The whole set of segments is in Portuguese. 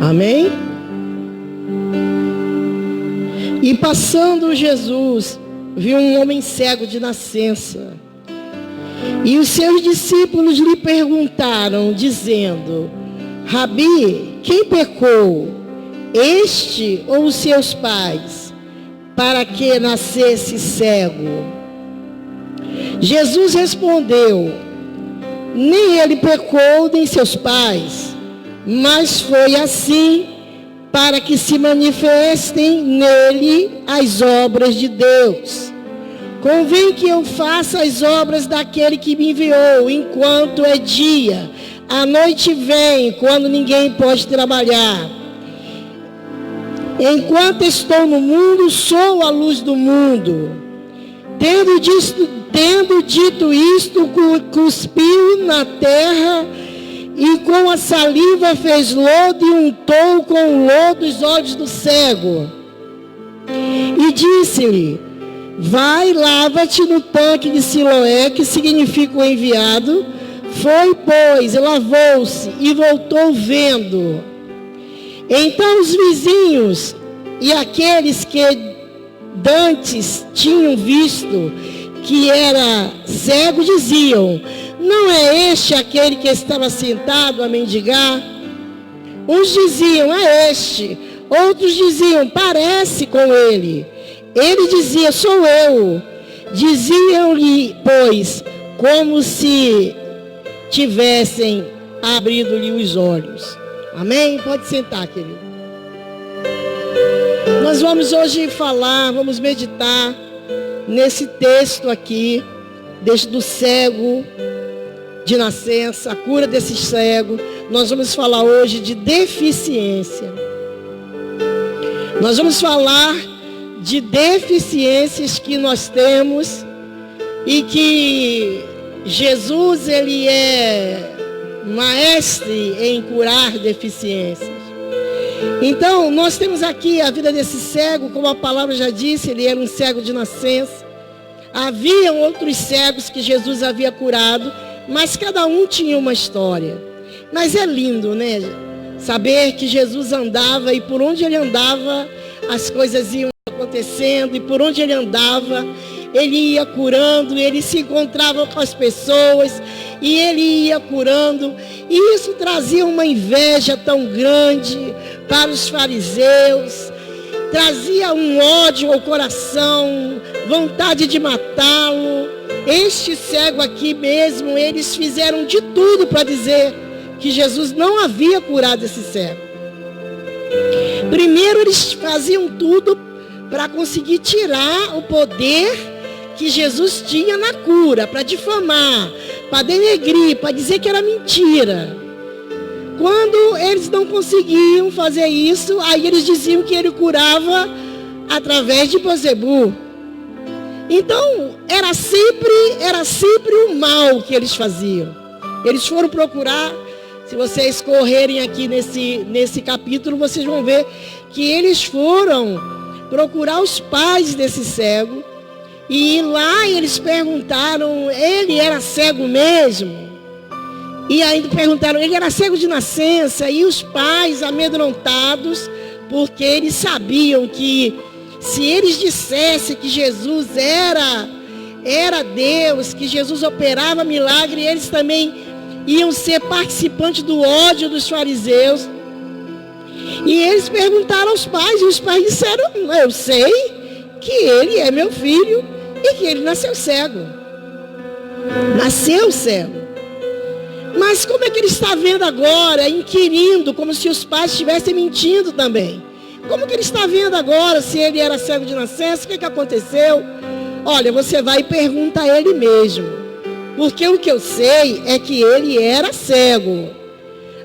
Amém? E passando Jesus, viu um homem cego de nascença. E os seus discípulos lhe perguntaram, dizendo: Rabi, quem pecou, este ou os seus pais, para que nascesse cego? Jesus respondeu: nem ele pecou, nem seus pais, mas foi assim para que se manifestem nele as obras de Deus. Convém que eu faça as obras daquele que me enviou, enquanto é dia. A noite vem, quando ninguém pode trabalhar. Enquanto estou no mundo, sou a luz do mundo. Tendo dito isto, cuspiu na terra e com a saliva fez lodo e untou com o lodo os olhos do cego. E disse-lhe: vai, lava-te no tanque de Siloé, que significa o enviado. Foi, pois, lavou-se e voltou vendo. Então os vizinhos e aqueles que dantes tinham visto que era cego diziam: não é este aquele que estava sentado a mendigar? Uns diziam: é este. Outros diziam: parece com ele. Ele dizia: sou eu. Diziam-lhe, pois, como se tivessem abrido-lhe os olhos. Amém? Pode sentar, querido. Nós vamos hoje vamos meditar nesse texto aqui, do cego de nascença, a cura desse cego. Nós vamos falar hoje de deficiência. Nós vamos falar de deficiências que nós temos e que Jesus, ele é mestre em curar deficiências. Então, nós temos aqui a vida desse cego, como a palavra já disse, ele era um cego de nascença. Haviam outros cegos que Jesus havia curado, mas cada um tinha uma história. Mas é lindo, né? Saber que Jesus andava e por onde ele andava, as coisas iam acontecendo, e por onde ele andava, ele ia curando, ele se encontrava com as pessoas e ele ia curando. E isso trazia uma inveja tão grande para os fariseus, trazia um ódio ao coração, vontade de matá-lo. Este cego aqui mesmo, eles fizeram de tudo para dizer que Jesus não havia curado esse cego. Primeiro, eles faziam tudo para conseguir tirar o poder que Jesus tinha na cura, para difamar, para denegrir, para dizer que era mentira. Quando eles não conseguiam fazer isso, aí eles diziam que ele curava através de Beelzebul. Então, era sempre o mal que eles faziam. Eles foram procurar, se vocês correrem aqui nesse capítulo, vocês vão ver que eles foram procurar os pais desse cego. E lá eles perguntaram: ele era cego mesmo? E ainda perguntaram: ele era cego de nascença? E os pais, amedrontados, porque eles sabiam que se eles dissessem que Jesus era Deus, que Jesus operava milagre, eles também iam ser participantes do ódio dos fariseus. E eles perguntaram aos pais, e os pais disseram: eu sei que ele é meu filho e que ele nasceu cego. Nasceu cego. Mas como é que ele está vendo agora, inquirindo, como se os pais estivessem mentindo também? Como que ele está vendo agora, se ele era cego de nascença? O que aconteceu? Olha, você vai e pergunta a ele mesmo. Porque o que eu sei é que ele era cego.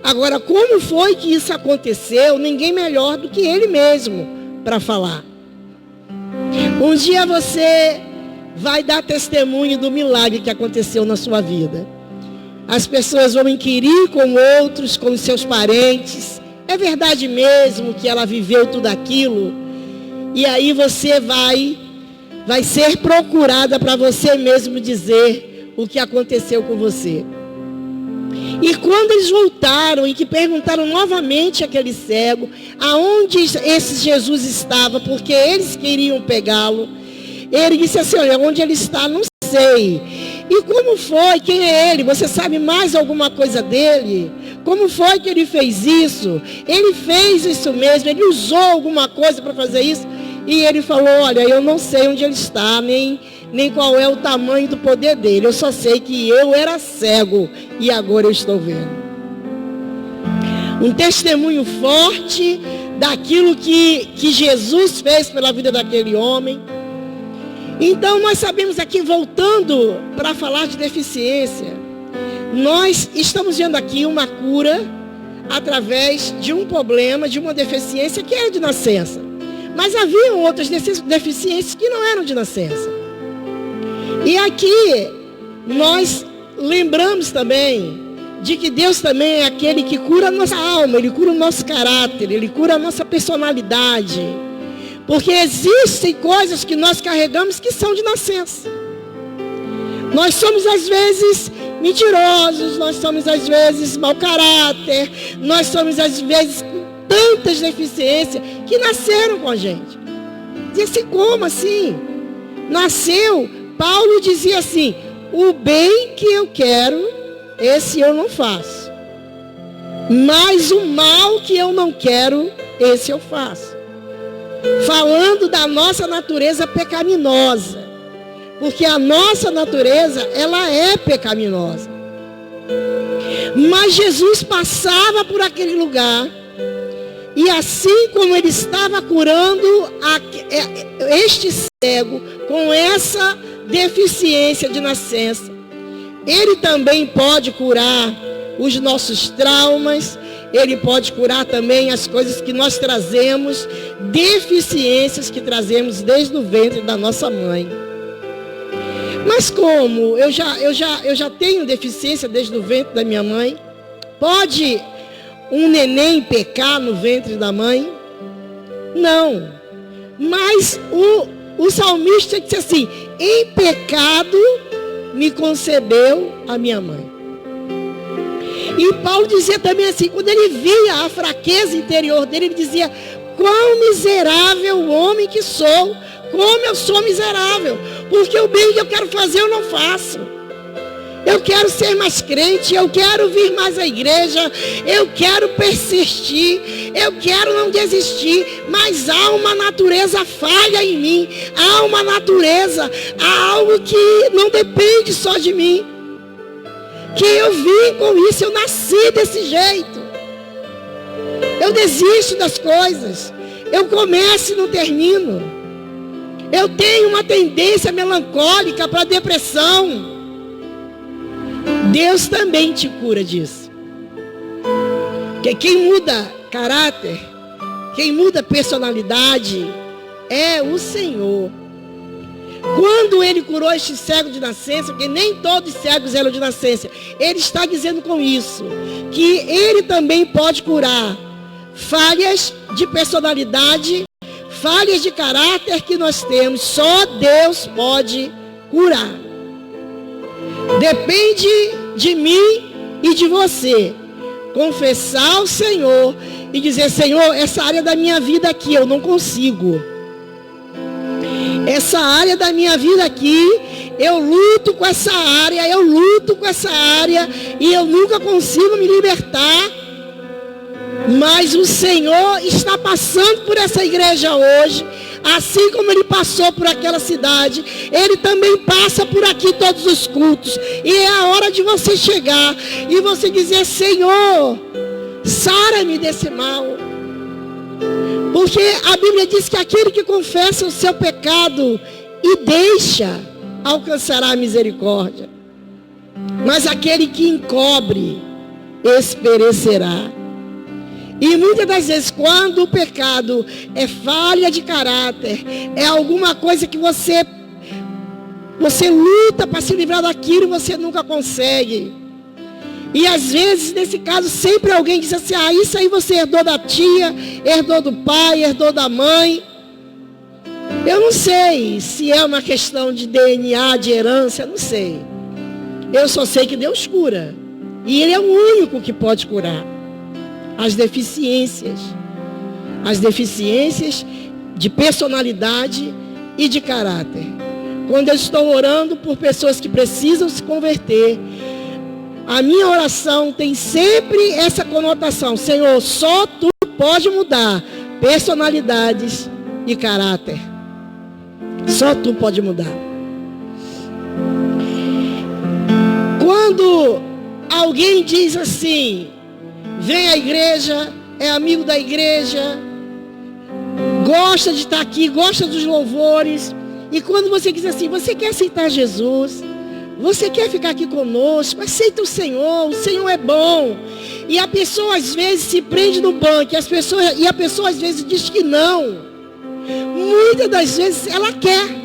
Agora, como foi que isso aconteceu? Ninguém melhor do que ele mesmo para falar. Um dia você vai dar testemunho do milagre que aconteceu na sua vida. As pessoas vão inquirir com outros, com seus parentes. É verdade mesmo que ela viveu tudo aquilo? E aí você vai ser procurada para você mesmo dizer o que aconteceu com você. E quando eles voltaram e que perguntaram novamente àquele cego aonde esse Jesus estava, porque eles queriam pegá-lo, ele disse assim: olha, onde ele está, não sei. E como foi? Quem é ele? Você sabe mais alguma coisa dele? Como foi que ele fez isso? Ele fez isso mesmo? Ele usou alguma coisa para fazer isso? E ele falou: olha, eu não sei onde ele está, nem qual é o tamanho do poder dele. Eu só sei que eu era cego e agora eu estou vendo. Um testemunho forte daquilo que Jesus fez pela vida daquele homem. Então nós sabemos aqui, voltando para falar de deficiência, nós estamos vendo aqui uma cura através de um problema, de uma deficiência que era de nascença. Mas havia outras deficiências que não eram de nascença. E aqui nós lembramos também de que Deus também é aquele que cura a nossa alma, Ele cura o nosso caráter, Ele cura a nossa personalidade. Porque existem coisas que nós carregamos que são de nascença. Nós somos às vezes mentirosos, nós somos às vezes mau caráter, nós somos às vezes com tantas deficiências que nasceram com a gente. E assim, como assim? Nasceu, Paulo dizia assim: o bem que eu quero, esse eu não faço. Mas o mal que eu não quero, esse eu faço. Falando da nossa natureza pecaminosa. Porque a nossa natureza, ela é pecaminosa. Mas Jesus passava por aquele lugar. E assim como ele estava curando este cego com essa deficiência de nascença, ele também pode curar os nossos traumas. Ele pode curar também as coisas que nós trazemos, deficiências que trazemos desde o ventre da nossa mãe. Mas como? Eu já tenho deficiência desde o ventre da minha mãe? Pode um neném pecar no ventre da mãe? Não. Mas o salmista disse assim: em pecado me concebeu a minha mãe. E Paulo dizia também assim, quando ele via a fraqueza interior dele, ele dizia: quão miserável homem que sou, como eu sou miserável, porque o bem que eu quero fazer eu não faço. Eu quero ser mais crente, eu quero vir mais à igreja, eu quero persistir, eu quero não desistir, mas há uma natureza falha em mim, há uma natureza, há algo que não depende só de mim. Que eu vim com isso, eu nasci desse jeito. Eu desisto das coisas. Eu começo e não termino. Eu tenho uma tendência melancólica para depressão. Deus também te cura disso. Porque quem muda caráter, quem muda personalidade, é o Senhor. Quando ele curou este cego de nascença, porque nem todos os cegos eram de nascença, ele está dizendo com isso, que ele também pode curar falhas de personalidade, falhas de caráter que nós temos. Só Deus pode curar. Depende de mim e de você confessar ao Senhor e dizer: Senhor, essa área da minha vida aqui eu não consigo. Essa área da minha vida aqui, eu luto com essa área, e eu nunca consigo me libertar. Mas o Senhor está passando por essa igreja hoje, assim como Ele passou por aquela cidade, Ele também passa por aqui todos os cultos. E é a hora de você chegar e você dizer: Senhor, sara-me desse mal. Porque a Bíblia diz que aquele que confessa o seu pecado e deixa, alcançará a misericórdia. Mas aquele que encobre, esse perecerá. E muitas das vezes, quando o pecado é falha de caráter, é alguma coisa que você luta para se livrar daquilo e você nunca consegue. E às vezes, nesse caso, sempre alguém diz assim: ah, isso aí você herdou da tia, herdou do pai, herdou da mãe. Eu não sei se é uma questão de DNA, de herança, não sei. Eu só sei que Deus cura. E Ele é o único que pode curar as deficiências de personalidade e de caráter. Quando eu estou orando por pessoas que precisam se converter, a minha oração tem sempre essa conotação: Senhor, só Tu pode mudar personalidades e caráter. Só Tu pode mudar. Quando alguém diz assim, vem à igreja, é amigo da igreja, gosta de estar aqui, gosta dos louvores, e quando você diz assim, você quer aceitar Jesus, você quer ficar aqui conosco, aceita o Senhor é bom. E a pessoa às vezes se prende no banco, e a pessoa às vezes diz que não. Muitas das vezes ela quer.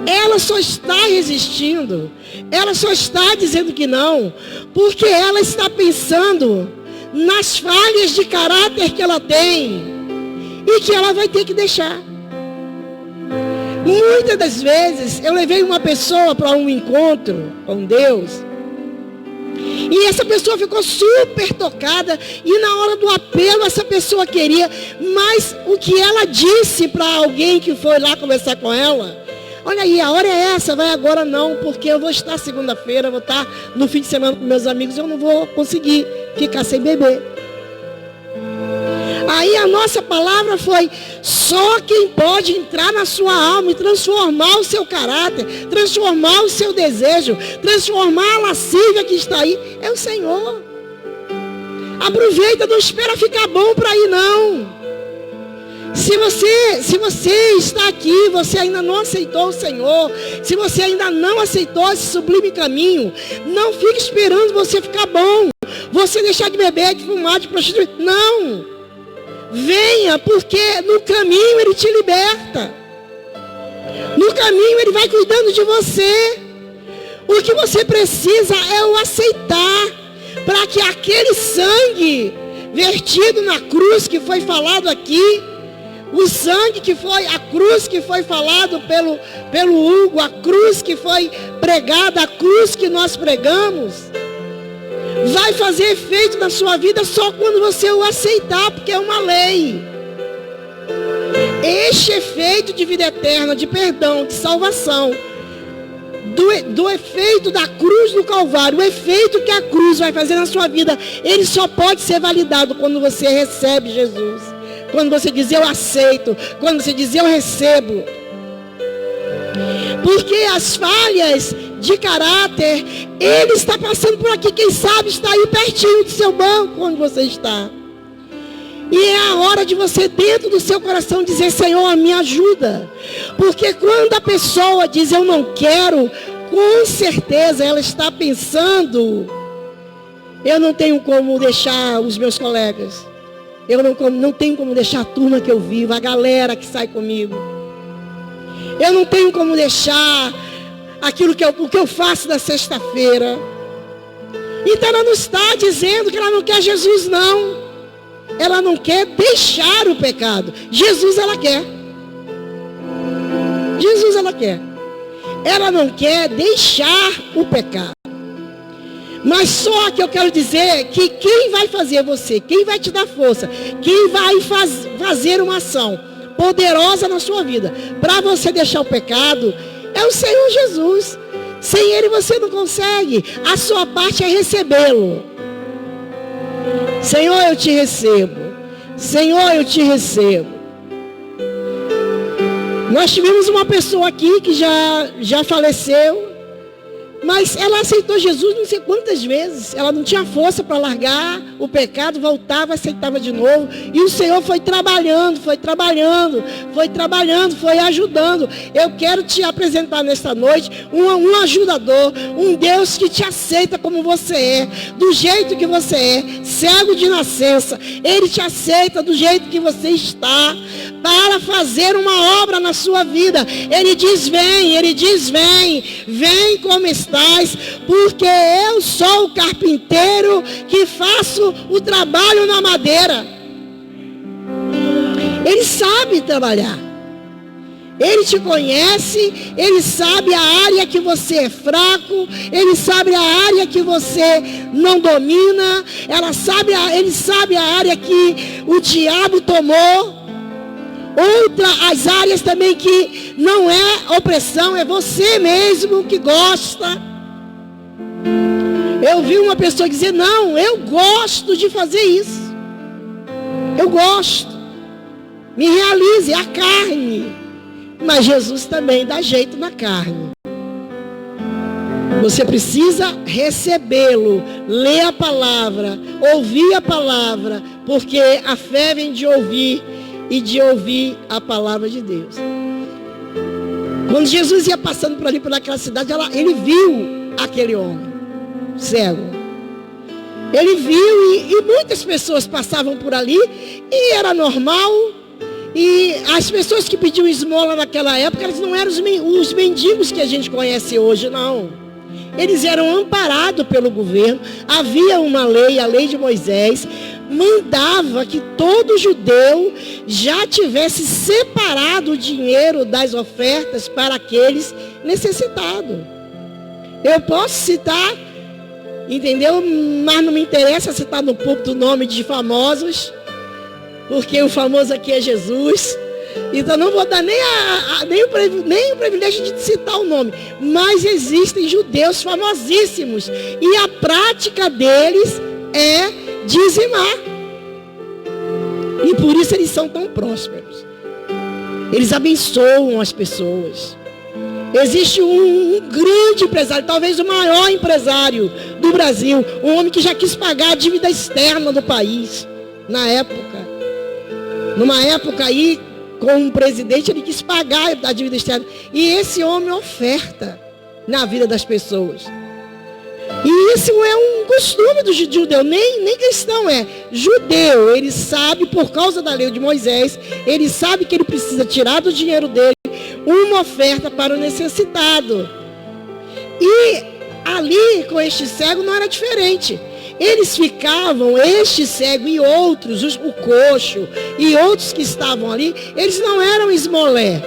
Ela só está resistindo, ela só está dizendo que não, porque ela está pensando nas falhas de caráter que ela tem e que ela vai ter que deixar. Muitas das vezes eu levei uma pessoa para um encontro com Deus e essa pessoa ficou super tocada, e na hora do apelo essa pessoa queria, mas o que ela disse para alguém que foi lá conversar com ela: olha aí, a hora é essa, vai agora não, porque eu vou estar segunda-feira, vou estar no fim de semana com meus amigos, eu não vou conseguir ficar sem beber. Aí a nossa palavra foi: só quem pode entrar na sua alma e transformar o seu caráter, transformar o seu desejo, transformar a lascívia que está aí, é o Senhor. Aproveita, não espera ficar bom para ir não. Se você está aqui, você ainda não aceitou o Senhor, se você ainda não aceitou esse sublime caminho, não fique esperando você ficar bom, você deixar de beber, de fumar, de prostituir. Não! Venha, porque no caminho Ele te liberta. No caminho Ele vai cuidando de você. O que você precisa é o aceitar, para que aquele sangue vertido na cruz que foi falado aqui, o sangue que foi, a cruz que foi falado pelo Hugo, a cruz que foi pregada, a cruz que nós pregamos, vai fazer efeito na sua vida só quando você o aceitar, porque é uma lei. Este efeito de vida eterna, de perdão, de salvação, do efeito da cruz do Calvário, o efeito que a cruz vai fazer na sua vida, ele só pode ser validado quando você recebe Jesus. Quando você diz eu aceito, quando você diz eu recebo. Porque as falhas de caráter, Ele está passando por aqui, quem sabe está aí pertinho do seu banco onde você está. E é a hora de você, dentro do seu coração, dizer: Senhor, me ajuda. Porque quando a pessoa diz eu não quero, com certeza ela está pensando: eu não tenho como deixar os meus colegas, eu não tenho como deixar a turma que eu vivo, a galera que sai comigo, eu não tenho como deixar aquilo o que eu faço na sexta-feira. Então ela não está dizendo que ela não quer Jesus, não. Ela não quer deixar o pecado. Jesus ela quer. Jesus ela quer. Ela não quer deixar o pecado. Mas só que eu quero dizer que quem vai fazer você, quem vai te dar força, quem vai fazer uma ação poderosa na sua vida para você deixar o pecado, é o Senhor Jesus. Sem Ele você não consegue. A sua parte é recebê-lo. Senhor, eu te recebo. Senhor, eu te recebo. Nós tivemos uma pessoa aqui que já faleceu, mas ela aceitou Jesus não sei quantas vezes. Ela não tinha força para largar o pecado, voltava, aceitava de novo. E o Senhor foi trabalhando, foi ajudando. Eu quero te apresentar nesta noite um ajudador, um Deus que te aceita como você é, do jeito que você é, cego de nascença. Ele te aceita do jeito que você está, para fazer uma obra na sua vida. Ele diz: vem como estás, porque eu sou o carpinteiro que faço o trabalho na madeira. Ele sabe trabalhar. Ele te conhece, Ele sabe a área que você é fraco, Ele sabe a área que você não domina, Ele sabe a área que o diabo tomou. As áreas também que não é opressão, é você mesmo que gosta. Eu vi uma pessoa dizer, não, eu gosto de fazer isso. Eu gosto. Me realize, a carne. Mas Jesus também dá jeito na carne. Você precisa recebê-lo, ler a palavra, ouvir a palavra, porque a fé vem de ouvir e de ouvir a palavra de Deus. Quando Jesus ia passando por ali, por aquela cidade, ele viu aquele homem cego. Ele viu e muitas pessoas passavam por ali e era normal. E as pessoas que pediam esmola naquela época, eles não eram os mendigos que a gente conhece hoje, não. Eles eram amparados pelo governo. Havia uma lei, a lei de Moisés, mandava que todo judeu já tivesse separado o dinheiro das ofertas para aqueles necessitados. Eu posso citar, entendeu? Mas não me interessa citar no púlpito o nome de famosos, porque o famoso aqui é Jesus. Então não vou dar nem o privilégio de citar o nome. Mas existem judeus famosíssimos. E a prática deles é dizimar. E por isso eles são tão prósperos. Eles abençoam as pessoas. Existe um grande empresário, talvez o maior empresário do Brasil. Um homem que já quis pagar a dívida externa do país. Na época. Numa época aí, com um presidente, ele quis pagar a dívida externa. E esse homem oferta na vida das pessoas. E isso é um costume do judeu, nem cristão é. Judeu, ele sabe, por causa da lei de Moisés, ele sabe que ele precisa tirar do dinheiro dele uma oferta para o necessitado. E ali, com este cego, não era diferente. Eles ficavam, este cego e outros, o coxo e outros que estavam ali, eles não eram esmolé.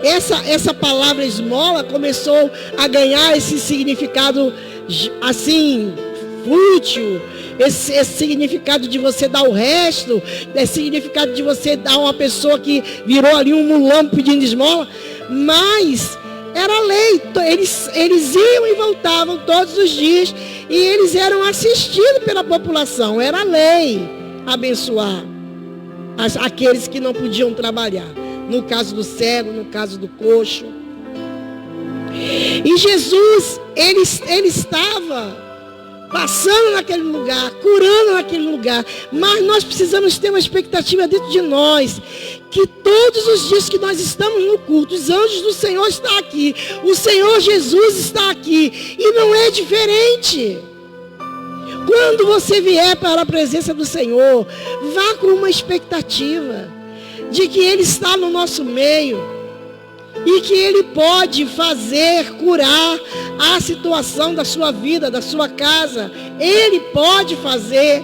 Essa palavra esmola começou a ganhar esse significado assim, fútil, esse significado de você dar o resto, esse significado de você dar uma pessoa que virou ali um mulambo pedindo esmola, mas era lei, eles iam e voltavam todos os dias e eles eram assistidos pela população, era lei abençoar aqueles que não podiam trabalhar, no caso do cego, no caso do coxo. E Jesus, ele estava passando naquele lugar, curando naquele lugar, mas nós precisamos ter uma expectativa dentro de nós, que todos os dias que nós estamos no culto, os anjos do Senhor estão aqui, o Senhor Jesus está aqui, e não é diferente. Quando você vier para a presença do Senhor, vá com uma expectativa de que Ele está no nosso meio, e que Ele pode fazer, curar a situação da sua vida, da sua casa. Ele pode fazer,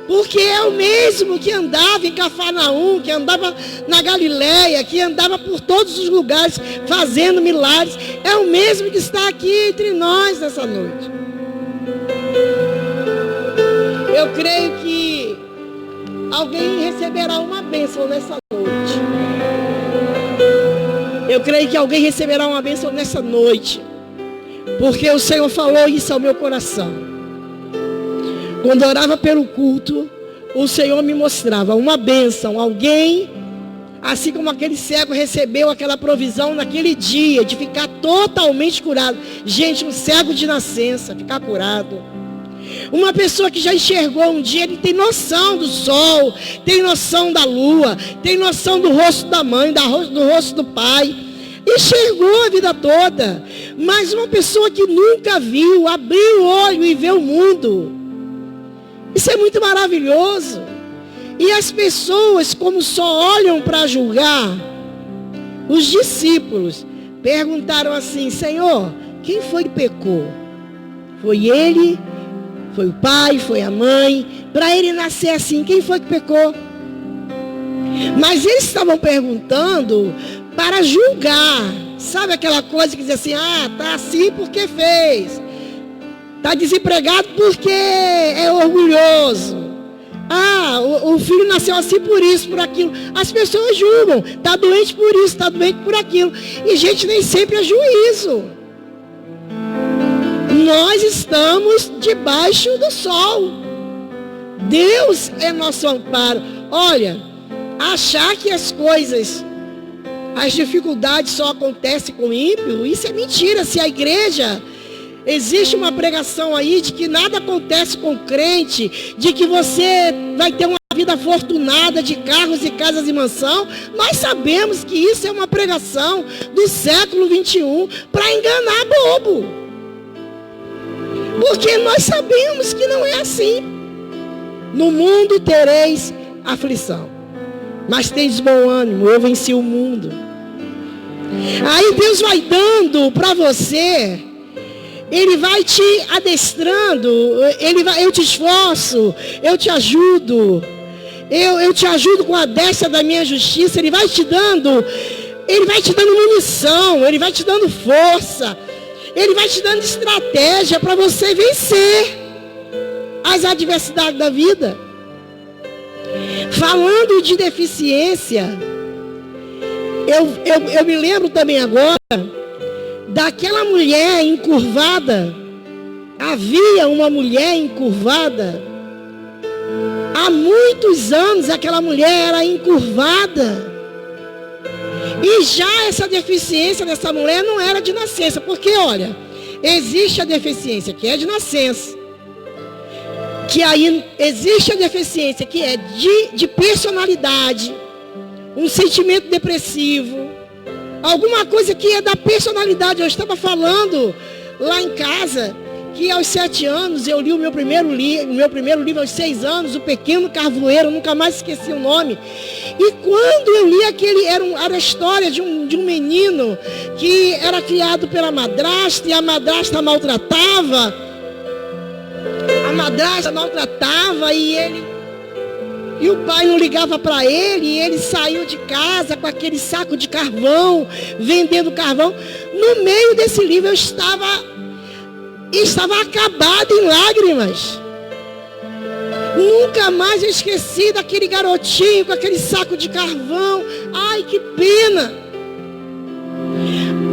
porque é o mesmo que andava em Cafarnaum, que andava na Galileia, que andava por todos os lugares fazendo milagres. É o mesmo que está aqui entre nós nessa noite. Eu creio que alguém receberá uma bênção nessa noite. Eu creio que alguém receberá uma bênção nessa noite, porque o Senhor falou isso ao meu coração. Quando eu orava pelo culto, o Senhor me mostrava uma bênção. Alguém, assim como aquele cego recebeu aquela provisão naquele dia, de ficar totalmente curado. Gente, um cego de nascença, ficar curado. Uma pessoa que já enxergou um dia, ele tem noção do sol, tem noção da lua, tem noção do rosto da mãe, do rosto do pai. Enxergou a vida toda. Mas uma pessoa que nunca viu, abriu o olho e vê o mundo. Isso é muito maravilhoso. E as pessoas, como só olham para julgar, os discípulos perguntaram assim: Senhor, quem foi que pecou? Foi ele? Foi o pai? Foi a mãe? Para ele nascer assim, quem foi que pecou? Mas eles estavam perguntando para julgar. Sabe aquela coisa que diz assim, tá assim porque fez. Está desempregado porque é orgulhoso. O filho nasceu assim por isso, por aquilo. As pessoas julgam. Está doente por isso, está doente por aquilo. E gente, nem sempre é juízo. Nós estamos debaixo do sol. Deus é nosso amparo. Olha, achar que as coisas, as dificuldades só acontecem com o ímpio, isso é mentira. Se a igreja... Existe uma pregação aí de que nada acontece com o crente, de que você vai ter uma vida afortunada de carros e casas e mansão. Nós sabemos que isso é uma pregação do século 21 para enganar bobo. Porque nós sabemos que não é assim. No mundo tereis aflição, mas tendes bom ânimo, eu venci o mundo. Aí Deus vai dando para você... Ele vai te adestrando, eu te esforço, eu te ajudo, eu te ajudo com a destra da minha justiça. Ele vai te dando munição, ele vai te dando força, ele vai te dando estratégia para você vencer as adversidades da vida. Falando de deficiência, eu me lembro também agora daquela mulher encurvada. Havia uma mulher encurvada. Há muitos anos aquela mulher era encurvada. E já essa deficiência dessa mulher não era de nascença. Porque, olha, existe a deficiência que é de nascença. Que aí existe a deficiência que é de personalidade. Um sentimento depressivo. Alguma coisa que é da personalidade. Eu estava falando lá em casa que aos 7 anos eu li o meu primeiro livro aos 6 anos, O Pequeno Carvoeiro, nunca mais esqueci o nome. E quando eu li aquele, era a história de um menino que era criado pela madrasta e a madrasta maltratava. E o pai não ligava para ele, e ele saiu de casa com aquele saco de carvão, vendendo carvão. No meio desse livro eu estava acabado em lágrimas. Nunca mais eu esqueci daquele garotinho com aquele saco de carvão. Ai, que pena.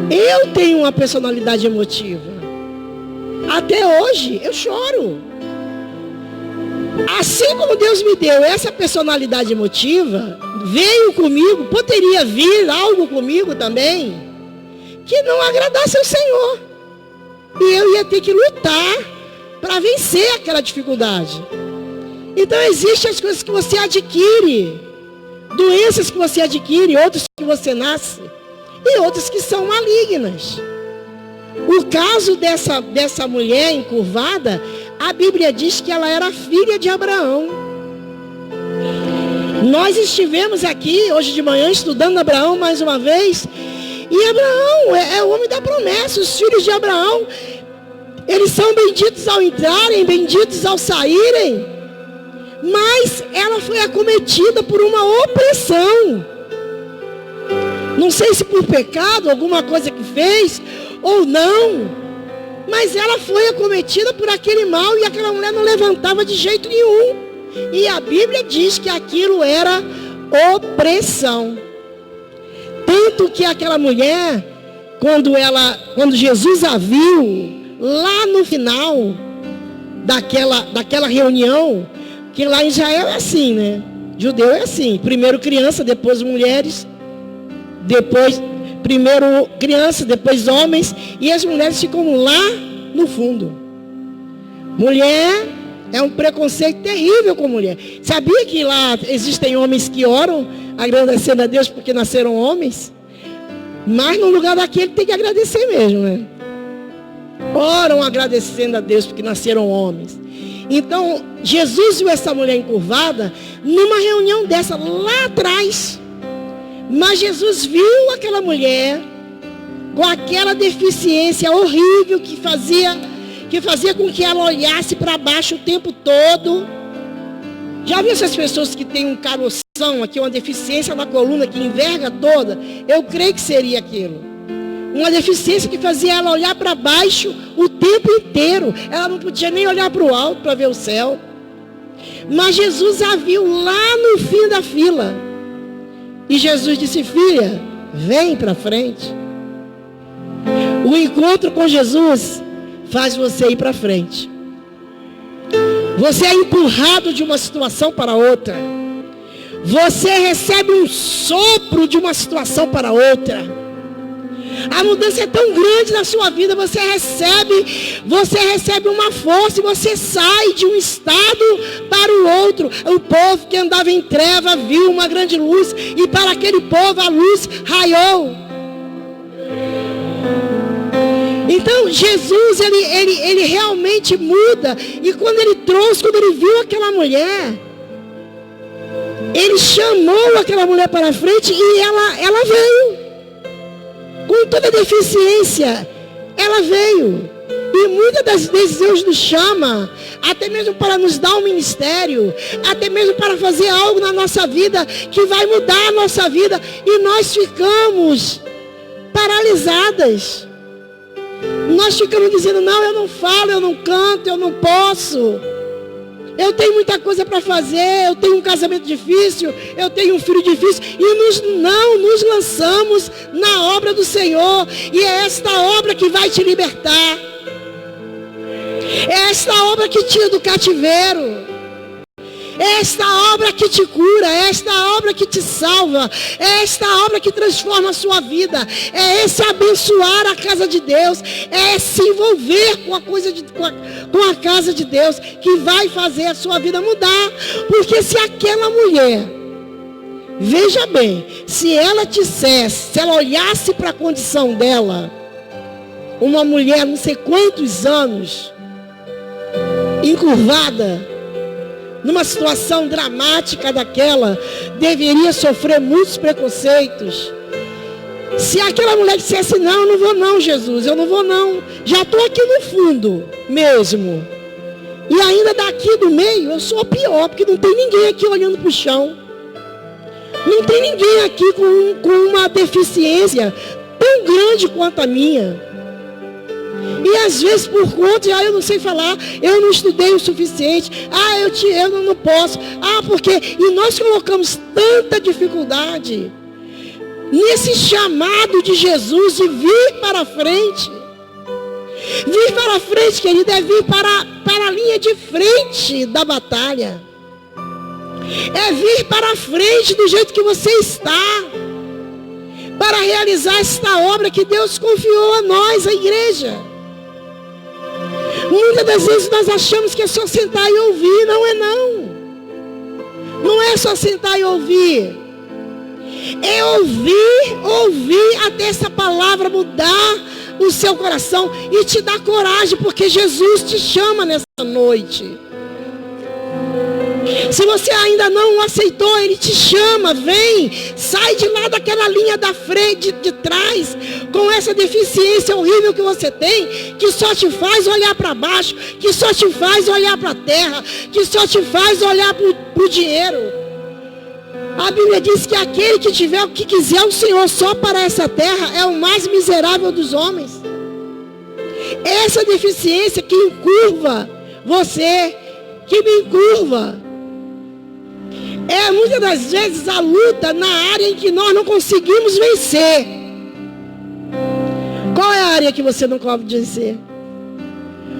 Eu tenho uma personalidade emotiva. Até hoje eu choro. Assim como Deus me deu essa personalidade emotiva, veio comigo, poderia vir algo comigo também, que não agradasse ao Senhor. E eu ia ter que lutar para vencer aquela dificuldade. Então existem as coisas que você adquire, doenças que você adquire, outras que você nasce, e outras que são malignas. O caso dessa mulher encurvada, a Bíblia diz que ela era filha de Abraão. Nós estivemos aqui hoje de manhã estudando Abraão mais uma vez. E Abraão é o homem da promessa. Os filhos de Abraão, eles são benditos ao entrarem, benditos ao saírem. Mas ela foi acometida por uma opressão. Não sei se por pecado, alguma coisa que fez ou não. Mas ela foi acometida por aquele mal e aquela mulher não levantava de jeito nenhum. E a Bíblia diz que aquilo era opressão. Tanto que aquela mulher, quando Jesus a viu, lá no final daquela reunião, que lá em Israel é assim, né? Judeu é assim, primeiro criança, depois mulheres, primeiro criança, depois homens, e as mulheres ficam lá no fundo. Mulher é um preconceito terrível com mulher. Sabia que lá existem homens que oram agradecendo a Deus porque nasceram homens? Mas no lugar daquele tem que agradecer mesmo, né? Oram agradecendo a Deus porque nasceram homens. Então, Jesus viu essa mulher encurvada numa reunião dessa lá atrás. Mas Jesus viu aquela mulher com aquela deficiência horrível que fazia com que ela olhasse para baixo o tempo todo. Já viu essas pessoas que têm um carocinho aqui, uma deficiência na coluna que enverga toda, eu creio que seria aquilo. Uma deficiência que fazia ela olhar para baixo o tempo inteiro. Ela não podia nem olhar para o alto para ver o céu. Mas Jesus a viu lá no fim da fila. E Jesus disse: filha, vem para frente. O encontro com Jesus faz você ir para frente. Você é empurrado de uma situação para outra. Você recebe um sopro de uma situação para outra. A mudança é tão grande na sua vida, você recebe uma força e você sai de um estado para o outro. O povo que andava em treva viu uma grande luz, e para aquele povo a luz raiou. Então Jesus, ele realmente muda. E quando ele viu aquela mulher, ele chamou aquela mulher para frente e ela veio. Com toda a deficiência, ela veio. E muitas das vezes Deus nos chama, até mesmo para nos dar um ministério, até mesmo para fazer algo na nossa vida, que vai mudar a nossa vida. E nós ficamos paralisadas. Nós ficamos dizendo: não, eu não falo, eu não canto, eu não posso. Eu tenho muita coisa para fazer, eu tenho um casamento difícil, eu tenho um filho difícil. E não nos lançamos na obra do Senhor. E é esta obra que vai te libertar. É esta obra que tira do cativeiro. É esta obra que te cura, é esta obra que te salva, é esta obra que transforma a sua vida. É esse abençoar a casa de Deus, é se envolver com a casa de Deus, que vai fazer a sua vida mudar. Porque se aquela mulher, veja bem, se ela olhasse para a condição dela, uma mulher não sei quantos anos, encurvada, numa situação dramática daquela, deveria sofrer muitos preconceitos. Se aquela mulher dissesse: não, eu não vou não, Jesus, eu não vou não, já estou aqui no fundo mesmo, e ainda daqui do meio eu sou pior, porque não tem ninguém aqui olhando para o chão, não tem ninguém aqui com uma deficiência tão grande quanto a minha. E às vezes por conta, eu não sei falar, eu não estudei o suficiente, eu não posso, porque... E nós colocamos tanta dificuldade nesse chamado de Jesus de vir para frente. Vir para frente, querido, é vir para a linha de frente da batalha. É vir para a frente do jeito que você está, para realizar esta obra que Deus confiou a nós, a igreja. Muitas das vezes nós achamos que é só sentar e ouvir. Não é não. Não é só sentar e ouvir. É ouvir até essa palavra mudar o seu coração e te dar coragem, porque Jesus te chama nessa noite. Se você ainda não o aceitou, Ele te chama, vem, sai de lá daquela linha da frente, de trás, com essa deficiência horrível que você tem, que só te faz olhar para baixo, que só te faz olhar para a terra, que só te faz olhar para o dinheiro. A Bíblia diz que aquele que tiver o que quiser o Senhor só para essa terra é o mais miserável dos homens. Essa deficiência que encurva você, que me encurva, é muitas das vezes a luta na área em que nós não conseguimos vencer. Qual é a área que você não pode vencer?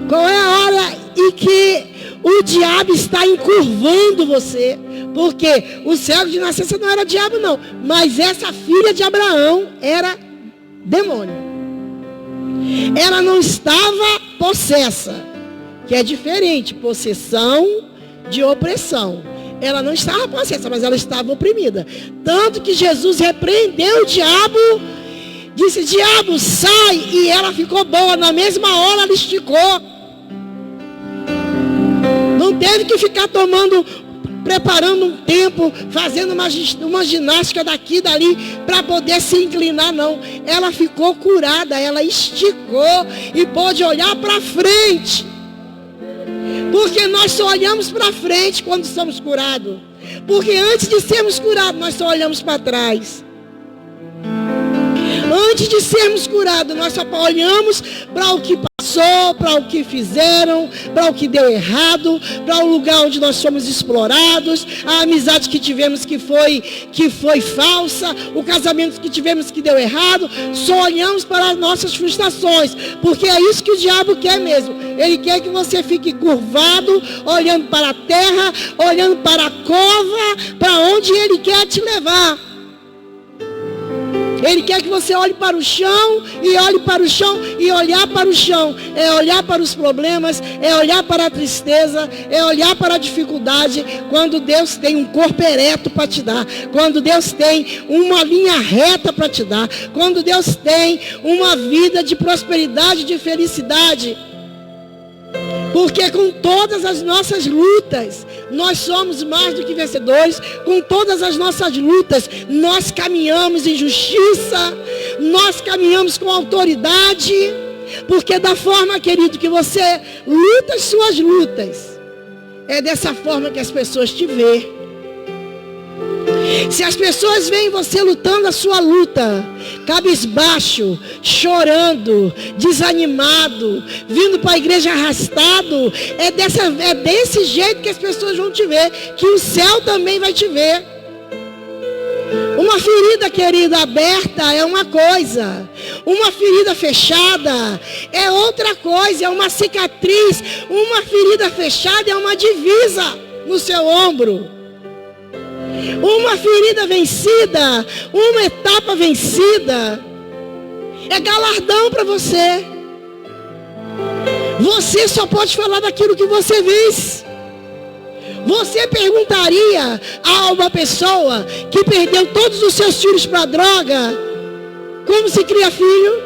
Qual é a área em que o diabo está encurvando você? Porque o cego de nascença não era diabo não, mas essa filha de Abraão era demônio. Ela não estava possessa, que é diferente, possessão de opressão. Ela não estava possessa, mas ela estava oprimida. Tanto que Jesus repreendeu o diabo, disse: diabo, sai, e ela ficou boa. Na mesma hora ela esticou. Não teve que ficar preparando um tempo, fazendo uma ginástica daqui e dali, para poder se inclinar, não. Ela ficou curada, ela esticou e pôde olhar para frente. Porque nós só olhamos para frente quando somos curados. Porque antes de sermos curados, nós só olhamos para trás. Antes de sermos curados, nós só olhamos para o que passou, para o que fizeram, para o que deu errado, para o lugar onde nós somos explorados, a amizade que tivemos que foi falsa, o casamento que tivemos que deu errado. Só olhamos para as nossas frustrações, porque é isso que o diabo quer mesmo. Ele quer que você fique curvado, olhando para a terra, olhando para a cova, para onde ele quer te levar. Ele quer que você olhe para o chão, e olhe para o chão, e olhar para o chão é olhar para os problemas, é olhar para a tristeza, é olhar para a dificuldade, quando Deus tem um corpo ereto para te dar, quando Deus tem uma linha reta para te dar, quando Deus tem uma vida de prosperidade, de felicidade. Porque com todas as nossas lutas, nós somos mais do que vencedores. Com todas as nossas lutas, nós caminhamos em justiça, nós caminhamos com autoridade. Porque da forma, querido, que você luta as suas lutas, é dessa forma que as pessoas te veem. Se as pessoas veem você lutando a sua luta, cabisbaixo, chorando, desanimado, vindo para a igreja arrastado, é desse jeito que as pessoas vão te ver, que o céu também vai te ver. Uma ferida, querida, aberta é uma coisa, uma ferida fechada é outra coisa, é uma cicatriz. Uma ferida fechada é uma divisa no seu ombro. Uma ferida vencida, uma etapa vencida, é galardão para você. Você só pode falar daquilo que você vence. Você perguntaria a uma pessoa que perdeu todos os seus filhos para a droga, como se cria filho?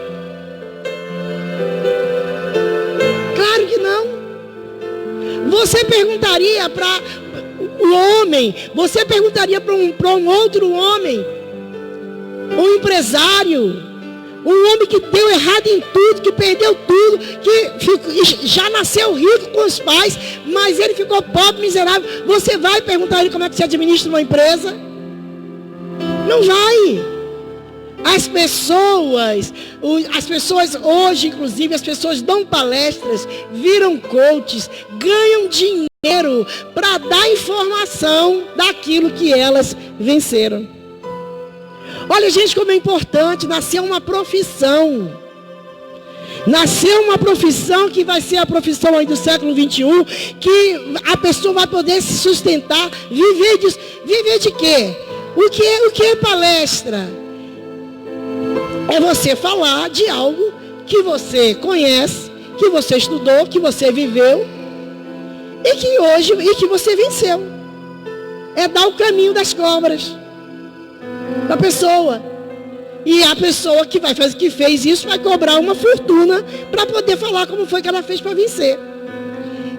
Claro que não. Você perguntaria para o homem, você perguntaria para um outro homem, um empresário, um homem que deu errado em tudo, que perdeu tudo, que já nasceu rico com os pais, mas ele ficou pobre, miserável. Você vai perguntar a ele como é que se administra uma empresa? Não vai. As pessoas hoje, inclusive, as pessoas dão palestras, viram coaches, ganham dinheiro para dar informação daquilo que elas venceram. Olha, gente, como é importante nascer uma profissão. Nascer uma profissão que vai ser a profissão aí do século 21, que a pessoa vai poder se sustentar, viver disso. Viver de quê? O que é palestra? É você falar de algo que você conhece, que você estudou, que você viveu e que você venceu. É dar o caminho das cobras da pessoa. E a pessoa que fez isso vai cobrar uma fortuna para poder falar como foi que ela fez para vencer.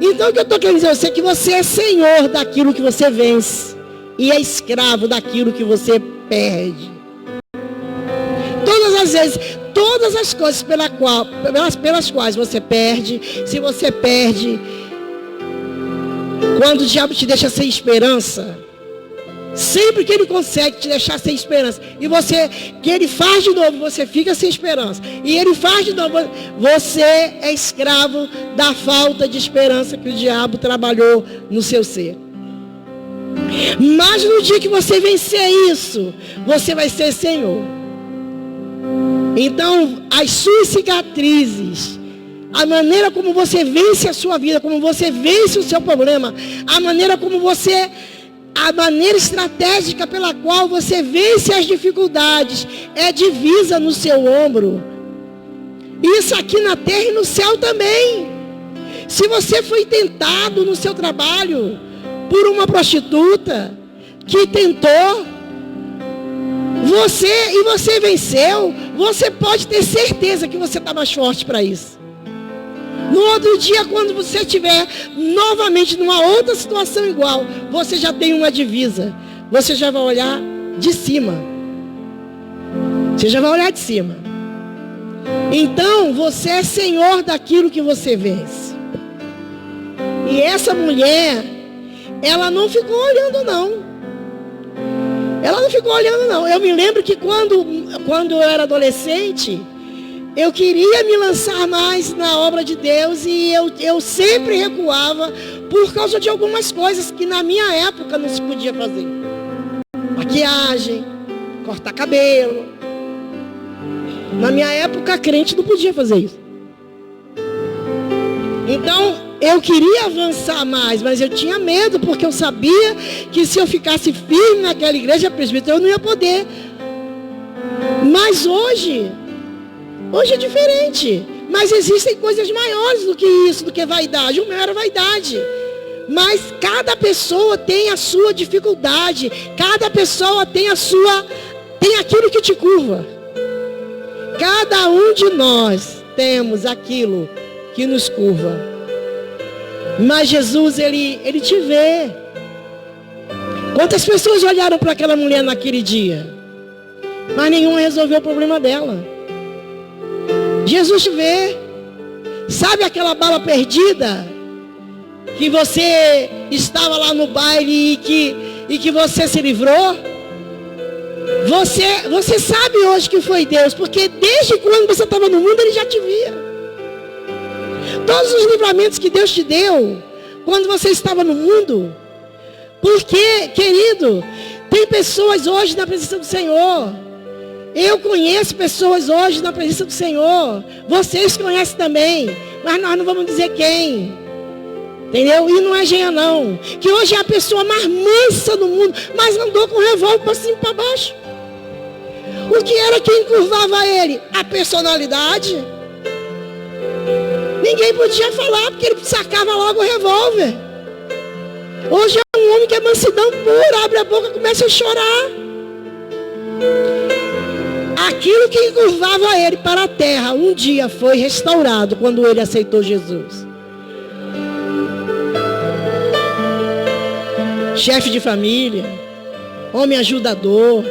Então o que eu estou querendo dizer a você é que você é senhor daquilo que você vence e é escravo daquilo que você perde. Todas as vezes, todas as coisas pelas quais você perde, se você perde, quando o diabo te deixa sem esperança, sempre que ele consegue te deixar sem esperança, e que ele faz de novo, você fica sem esperança, e ele faz de novo, você é escravo da falta de esperança que o diabo trabalhou no seu ser. Mas no dia que você vencer isso, você vai ser senhor. Então, as suas cicatrizes, a maneira como você vence a sua vida, como você vence o seu problema, a maneira estratégica pela qual você vence as dificuldades, é divisa no seu ombro. Isso aqui na terra e no céu também. Se você foi tentado no seu trabalho por uma prostituta que tentou, você venceu, você pode ter certeza que você está mais forte para isso. No outro dia, quando você estiver novamente numa outra situação igual, você já tem uma divisa. Você já vai olhar de cima. Você já vai olhar de cima. Então, você é senhor daquilo que você vence. E essa mulher, ela não ficou olhando não. não ficou olhando, não. Eu me lembro que quando eu era adolescente, eu queria me lançar mais na obra de Deus e eu sempre recuava por causa de algumas coisas que na minha época não se podia fazer. Maquiagem, cortar cabelo. Na minha época, crente não podia fazer isso. Então, eu queria avançar mais, mas eu tinha medo, porque eu sabia que se eu ficasse firme naquela igreja presbítera, eu não ia poder. Mas hoje é diferente. Mas existem coisas maiores do que isso, do que vaidade. O meu era vaidade. Mas cada pessoa tem a sua dificuldade. Cada pessoa tem aquilo que te curva. Cada um de nós temos aquilo que nos curva. Mas Jesus, ele te vê. Quantas pessoas olharam para aquela mulher naquele dia? Mas nenhuma resolveu o problema dela. Jesus te vê. Sabe aquela bala perdida? Que você estava lá no baile e que você se livrou? Você sabe hoje que foi Deus, porque desde quando você estava no mundo, Ele já te via. Todos os livramentos que Deus te deu, quando você estava no mundo. Porque, querido, tem pessoas hoje na presença do Senhor. Eu conheço pessoas hoje na presença do Senhor. Vocês conhecem também, mas nós não vamos dizer quem. Entendeu? E não é Jean não. Que hoje é a pessoa mais mansa do mundo, mas andou com revólver para cima e para baixo. O que era que encurvava ele? A personalidade. Ninguém podia falar, porque ele sacava logo o revólver. Hoje é um homem que é mansidão pura, abre a boca e começa a chorar. Aquilo que encurvava ele para a terra, um dia foi restaurado quando ele aceitou Jesus. Chefe de família, homem ajudador.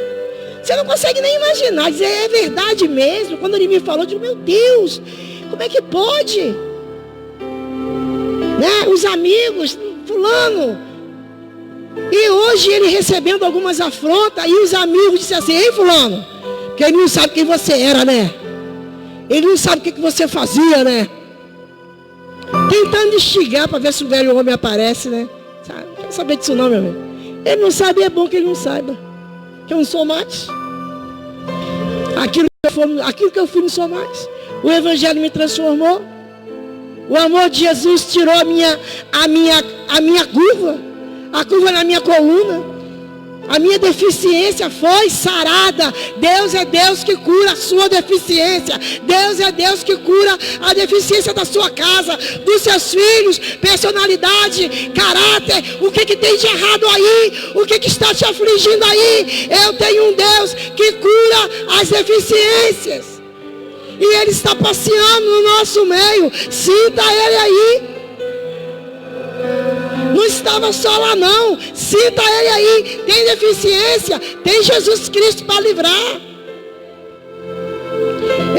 Você não consegue nem imaginar, dizer, é verdade mesmo. Quando ele me falou, eu digo, meu Deus, como é que pode? Né? Os amigos, fulano. E hoje ele recebendo algumas afrontas, e os amigos disseram assim, ei fulano, porque ele não sabe quem você era, né? Ele não sabe o que você fazia, né? Tentando instigar para ver se o velho homem aparece, né? Não quero saber disso não, meu amigo. Ele não sabe, é bom que ele não saiba. Que eu não sou mais. Aquilo que eu fui não sou mais. O Evangelho me transformou. O amor de Jesus tirou a minha curva. A curva na minha coluna. A minha deficiência foi sarada. Deus é Deus que cura a sua deficiência. Deus é Deus que cura a deficiência da sua casa, dos seus filhos, personalidade, caráter. O que tem de errado aí? O que está te afligindo aí? Eu tenho um Deus que cura as deficiências. E Ele está passeando no nosso meio. Sinta Ele aí. Não estava só lá não. Sinta Ele aí. Tem deficiência, tem Jesus Cristo para livrar.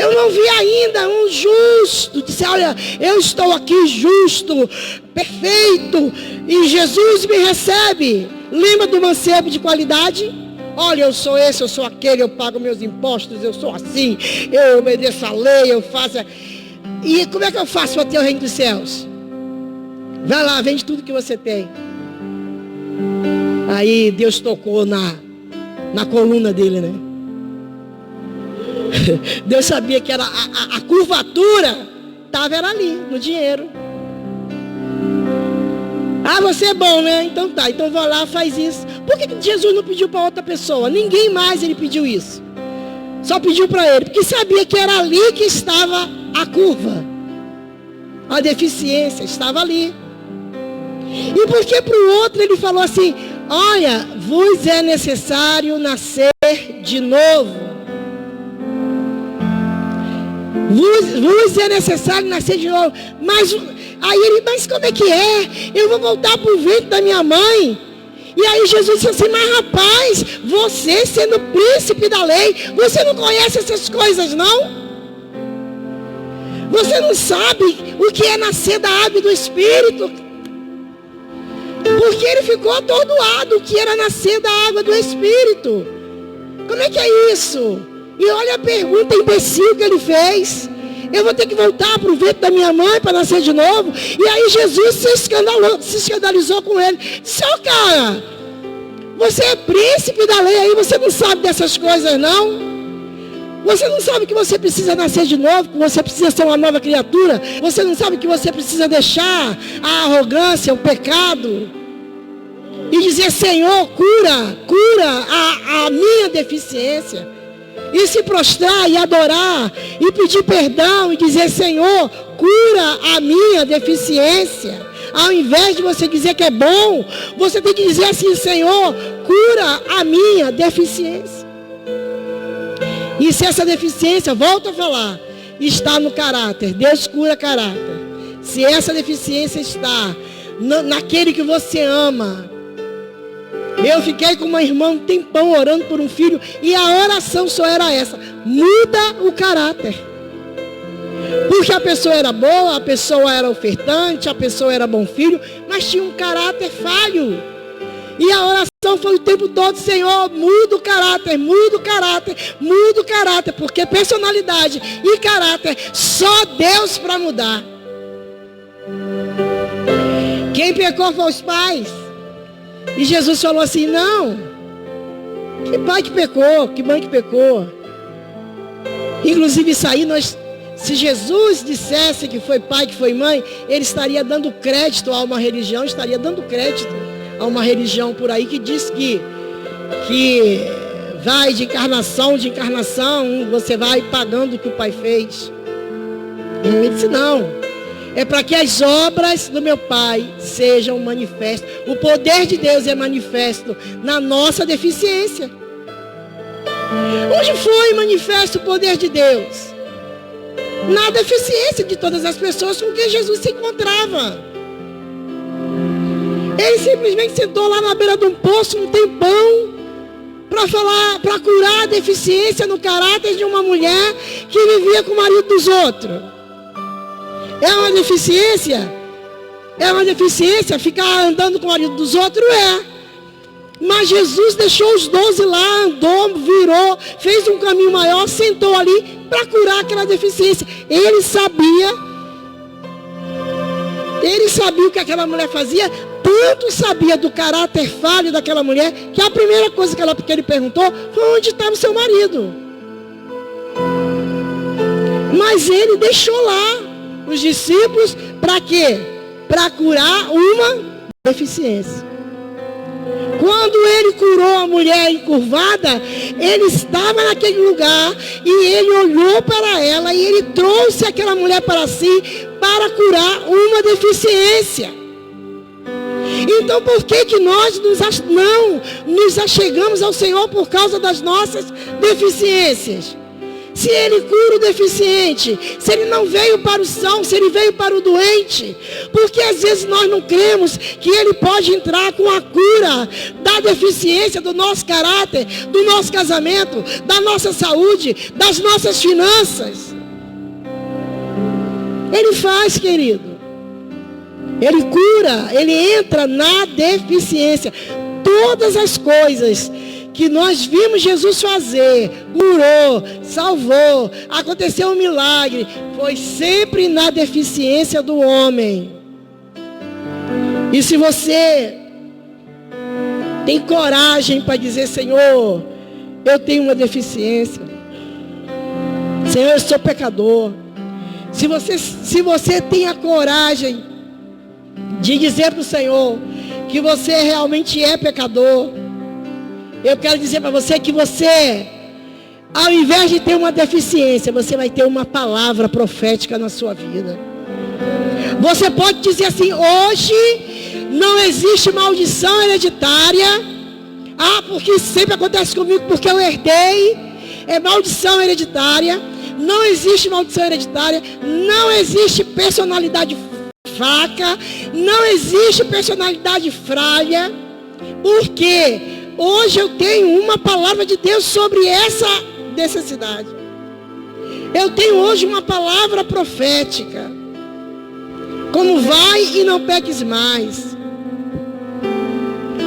Eu não vi ainda um justo dizer, olha, eu estou aqui justo, perfeito, e Jesus me recebe. Lembra do mancebo de qualidade? Olha, eu sou esse, eu sou aquele, eu pago meus impostos, eu sou assim, eu obedeço a lei, eu faço. E como é que eu faço para ter o reino dos céus? Vai lá, vende tudo que você tem. Aí Deus tocou na coluna dele, né? Deus sabia que era a curvatura estava ali, no dinheiro. Ah, você é bom, né? Então tá, então vai lá, faz isso. Por que Jesus não pediu para outra pessoa? Ninguém mais ele pediu isso. Só pediu para ele, porque sabia que era ali que estava a curva. A deficiência estava ali. E por que para o outro ele falou assim, olha, vos é necessário nascer de novo. Vos é necessário nascer de novo. Mas como é que é? Eu vou voltar para o ventre da minha mãe. E aí Jesus disse assim, mas rapaz, você sendo príncipe da lei, você não conhece essas coisas não? Você não sabe o que é nascer da água e do Espírito? Porque ele ficou atordoado o que era nascer da água do Espírito. Como é que é isso? E olha a pergunta imbecil que ele fez. Eu vou ter que voltar para o ventre da minha mãe para nascer de novo? E aí Jesus se escandalizou com ele. Disse, ô cara, você é príncipe da lei aí, você não sabe dessas coisas não? Você não sabe que você precisa nascer de novo, que você precisa ser uma nova criatura? Você não sabe que você precisa deixar a arrogância, o pecado? E dizer, Senhor, cura a minha deficiência. E se prostrar e adorar e pedir perdão e dizer, Senhor, cura a minha deficiência. Ao invés de você dizer que é bom, você tem que dizer assim, Senhor, cura a minha deficiência. E se essa deficiência, volto a falar, está no caráter, Deus cura caráter. Se essa deficiência está naquele que você ama. Eu fiquei com uma irmã um tempão orando por um filho e a oração só era essa: muda o caráter. Porque a pessoa era boa, a pessoa era ofertante, a pessoa era bom filho, mas tinha um caráter falho. E a oração foi o tempo todo, Senhor, muda o caráter, muda o caráter, muda o caráter. Porque personalidade e caráter, só Deus para mudar. Quem pecou foi os pais. E Jesus falou assim, não, que pai que pecou, que mãe que pecou. Inclusive isso aí, se Jesus dissesse que foi pai, que foi mãe, ele estaria dando crédito a uma religião, estaria dando crédito a uma religião por aí que diz que vai de encarnação, você vai pagando o que o pai fez. Ele disse, não. É para que as obras do meu Pai sejam manifestas. O poder de Deus é manifesto na nossa deficiência. Onde foi manifesto o poder de Deus? Na deficiência de todas as pessoas com quem Jesus se encontrava. Ele simplesmente sentou lá na beira de um poço um tempão para curar a deficiência no caráter de uma mulher que vivia com o marido dos outros. É uma deficiência? É uma deficiência ficar andando com o marido dos outros? É. Mas Jesus deixou os 12 lá, andou, virou, fez um caminho maior, sentou ali para curar aquela deficiência. Ele sabia o que aquela mulher fazia, tanto sabia do caráter falho daquela mulher, que a primeira coisa que ele perguntou foi onde estava o seu marido. Mas ele deixou lá os discípulos, para quê? Para curar uma deficiência. Quando ele curou a mulher encurvada, ele estava naquele lugar e ele olhou para ela e ele trouxe aquela mulher para si para curar uma deficiência. Então por que nós não nos achegamos ao Senhor por causa das nossas deficiências? Se ele cura o deficiente, se ele não veio para o são, se ele veio para o doente, porque às vezes nós não cremos que ele pode entrar com a cura da deficiência do nosso caráter, do nosso casamento, da nossa saúde, das nossas finanças. Ele faz, querido. Ele cura, ele entra na deficiência. Todas as coisas que nós vimos Jesus fazer, curou, salvou, aconteceu um milagre, foi sempre na deficiência do homem. E se você tem coragem para dizer, Senhor, eu tenho uma deficiência, Senhor, eu sou pecador. Se você tem a coragem de dizer para o Senhor que você realmente é pecador, eu quero dizer para você que você, ao invés de ter uma deficiência, você vai ter uma palavra profética na sua vida. Você pode dizer assim, hoje não existe maldição hereditária. Porque sempre acontece comigo porque eu herdei. É maldição hereditária. Não existe maldição hereditária. Não existe personalidade fraca. Não existe personalidade falha. Por quê? Hoje eu tenho uma palavra de Deus sobre essa necessidade. Eu tenho hoje uma palavra profética. Como vai e não peques mais.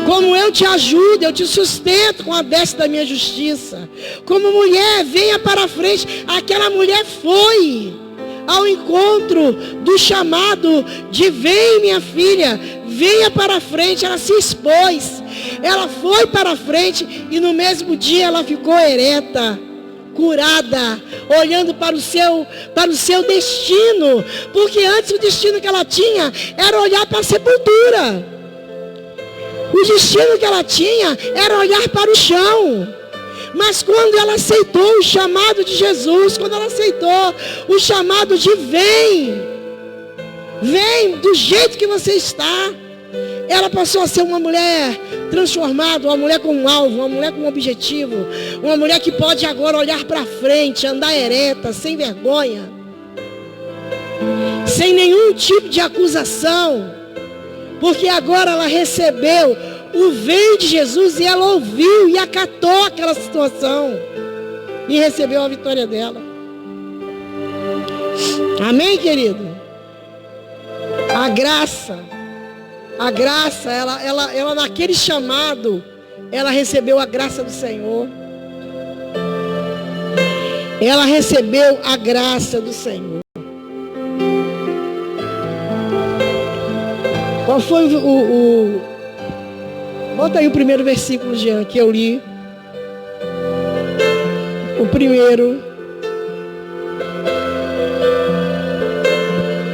Como eu te ajudo, eu te sustento com a destra da minha justiça. Como mulher, venha para a frente. Aquela mulher foi ao encontro do chamado de vem, minha filha, venha para a frente. Ela se expôs, ela foi para a frente e no mesmo dia ela ficou ereta, curada, olhando para o seu destino, porque antes o destino que ela tinha era olhar para a sepultura. O destino que ela tinha era olhar para o chão. Mas quando ela aceitou o chamado de Jesus, quando ela aceitou o chamado de vem do jeito que você está, ela passou a ser uma mulher transformada, uma mulher com um alvo, uma mulher com um objetivo, uma mulher que pode agora olhar para frente, andar ereta, sem vergonha, sem nenhum tipo de acusação, porque agora ela recebeu o vem de Jesus e ela ouviu e acatou aquela situação e recebeu a vitória dela. Amém, querido? A graça, ela naquele chamado, ela recebeu a graça do Senhor. Ela recebeu a graça do Senhor. Qual foi bota aí o primeiro versículo, Jean, que eu li. O primeiro.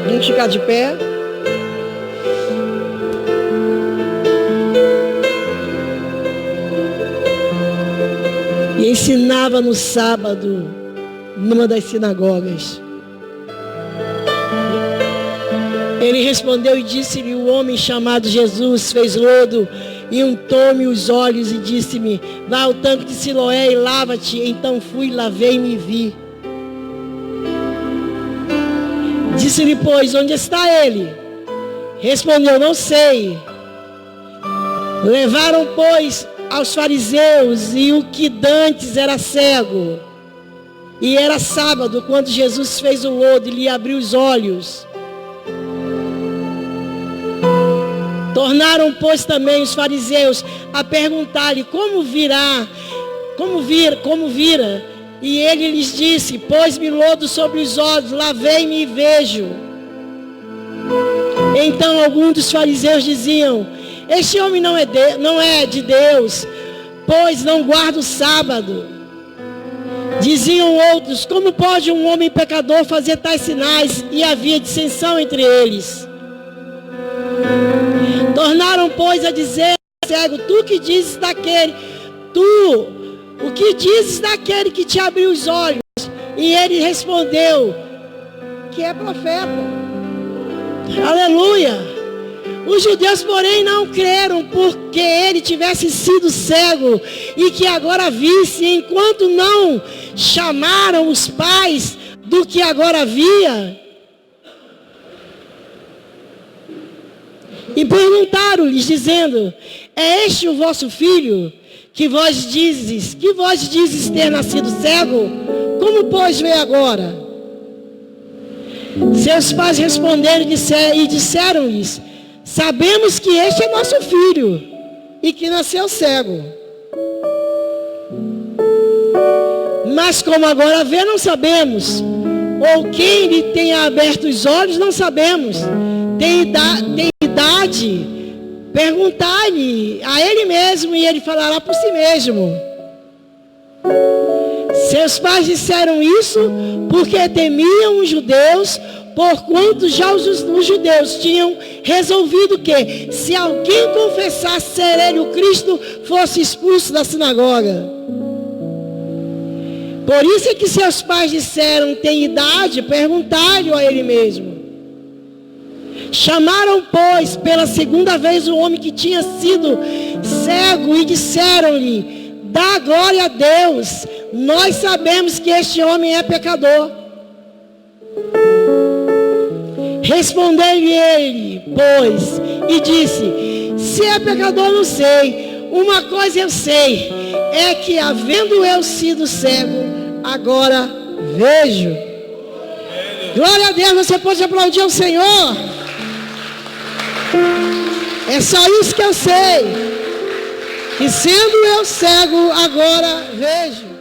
Vamos ficar de pé. E ensinava no sábado, numa das sinagogas. Ele respondeu e disse-lhe: o homem chamado Jesus fez lodo e untou-me os olhos e disse-me: vá ao tanque de Siloé e lava-te. Então fui, lavei-me e vi. Disse-lhe, pois, onde está ele? Respondeu: não sei. Levaram, pois, aos fariseus, e o que dantes era cego. E era sábado, quando Jesus fez o lodo e lhe abriu os olhos. Tornaram, pois, também os fariseus a perguntar-lhe como vira. E ele lhes disse: pôs-me lodo sobre os olhos, lavei-me e vejo. Então alguns dos fariseus diziam: este homem não é de Deus, pois não guarda o sábado. Diziam outros: como pode um homem pecador fazer tais sinais? E havia dissensão entre eles. Tornaram, pois, a dizer ao cego: o que dizes daquele que te abriu os olhos? E ele respondeu: que é profeta. Aleluia. Os judeus, porém, não creram, porque ele tivesse sido cego e que agora visse, enquanto não chamaram os pais do que agora via. E perguntaram-lhes, dizendo: é este o vosso filho, que vós dizes ter nascido cego? Como, pois, vê agora? Seus pais responderam e disseram-lhes: sabemos que este é nosso filho, e que nasceu cego. Mas como agora vê, não sabemos. Ou quem lhe tenha aberto os olhos, não sabemos. Tem idade, perguntai-lhe a ele mesmo, e ele falará por si mesmo. Seus pais disseram isso porque temiam os judeus, porquanto já os judeus tinham resolvido que, se alguém confessasse ser ele o Cristo, fosse expulso da sinagoga. Por isso é que seus pais disseram: tem idade, perguntai-lhe a ele mesmo. Chamaram, pois, pela segunda vez o homem que tinha sido cego e disseram-lhe: dá glória a Deus, nós sabemos que este homem é pecador. Respondeu-lhe ele, pois, e disse: se é pecador, não sei. Uma coisa eu sei, é que havendo eu sido cego, agora vejo. Glória a Deus. Você pode aplaudir ao Senhor? É só isso que eu sei. que sendo eu cego, agora vejo.